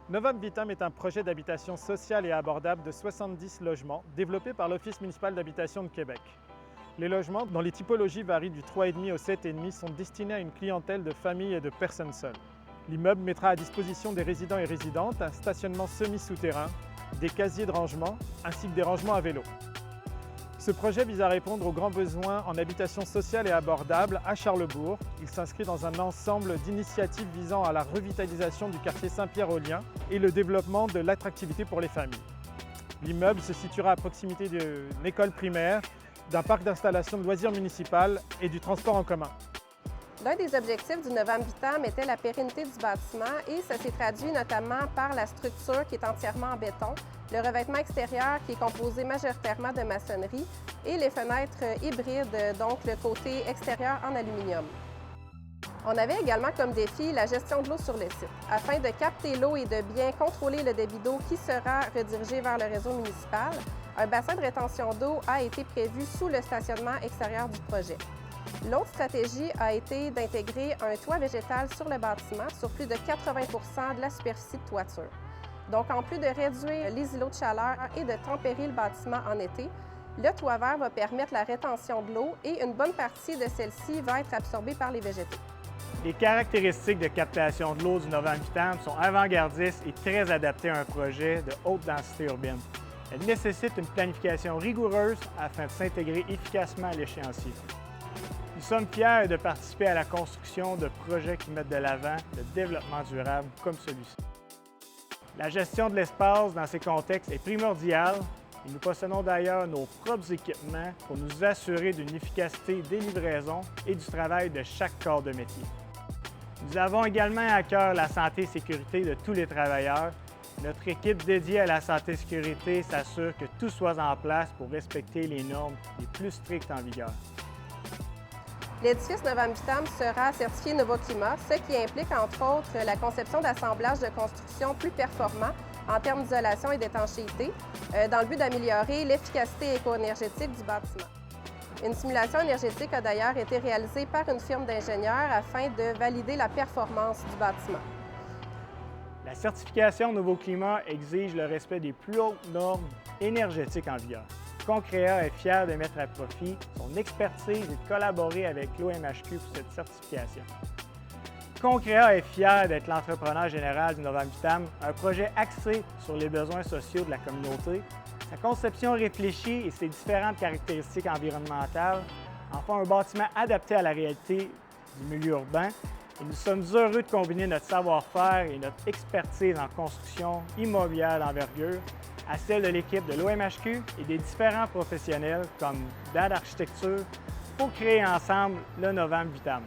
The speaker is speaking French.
Novum Vitam est un projet d'habitation sociale et abordable de 70 logements développé par l'Office municipal d'habitation de Québec. Les logements, dont les typologies varient du 3,5 au 7,5, sont destinés à une clientèle de familles et de personnes seules. L'immeuble mettra à disposition des résidents et résidentes un stationnement semi-souterrain, des casiers de rangement ainsi que des rangements à vélo. Ce projet vise à répondre aux grands besoins en habitation sociale et abordable à Charlesbourg. Il s'inscrit dans un ensemble d'initiatives visant à la revitalisation du quartier Saint-Pierre-aux-Liens et le développement de l'attractivité pour les familles. L'immeuble se situera à proximité d'une école primaire, d'un parc d'installation de loisirs municipal et du transport en commun. L'un des objectifs du Novum Vitam était la pérennité du bâtiment et ça s'est traduit notamment par la structure qui est entièrement en béton, le revêtement extérieur qui est composé majoritairement de maçonnerie et les fenêtres hybrides, donc le côté extérieur en aluminium. On avait également comme défi la gestion de l'eau sur le site. Afin de capter l'eau et de bien contrôler le débit d'eau qui sera redirigé vers le réseau municipal, un bassin de rétention d'eau a été prévu sous le stationnement extérieur du projet. L'autre stratégie a été d'intégrer un toit végétal sur le bâtiment sur plus de 80 de la superficie de toiture. Donc, en plus de réduire les îlots de chaleur et de tempérer le bâtiment en été, le toit vert va permettre la rétention de l'eau et une bonne partie de celle-ci va être absorbée par les végétaux. Les caractéristiques de captation de l'eau du Novum Vitam sont avant-gardistes et très adaptées à un projet de haute densité urbaine. Elles nécessitent une planification rigoureuse afin de s'intégrer efficacement à l'échéancier. Nous sommes fiers de participer à la construction de projets qui mettent de l'avant le développement durable comme celui-ci. La gestion de l'espace dans ces contextes est primordiale et nous possédons d'ailleurs nos propres équipements pour nous assurer d'une efficacité des livraisons et du travail de chaque corps de métier. Nous avons également à cœur la santé et sécurité de tous les travailleurs. Notre équipe dédiée à la santé et sécurité s'assure que tout soit en place pour respecter les normes les plus strictes en vigueur. L'édifice Novum Vitam sera certifié Nouveau-Climat, ce qui implique entre autres la conception d'assemblages de construction plus performants en termes d'isolation et d'étanchéité, dans le but d'améliorer l'efficacité éco-énergétique du bâtiment. Une simulation énergétique a d'ailleurs été réalisée par une firme d'ingénieurs afin de valider la performance du bâtiment. La certification Nouveau-Climat exige le respect des plus hautes normes énergétiques en vigueur. Concréa est fier de mettre à profit son expertise et de collaborer avec l'OMHQ pour cette certification. Concréa est fier d'être l'entrepreneur général du Novum Vitam, un projet axé sur les besoins sociaux de la communauté. Sa conception réfléchie et ses différentes caractéristiques environnementales en font un bâtiment adapté à la réalité du milieu urbain. Et nous sommes heureux de combiner notre savoir-faire et notre expertise en construction immobilière d'envergure à celle de l'équipe de l'OMHQ et des différents professionnels comme DAD Architecture pour créer ensemble le Novum Vitam.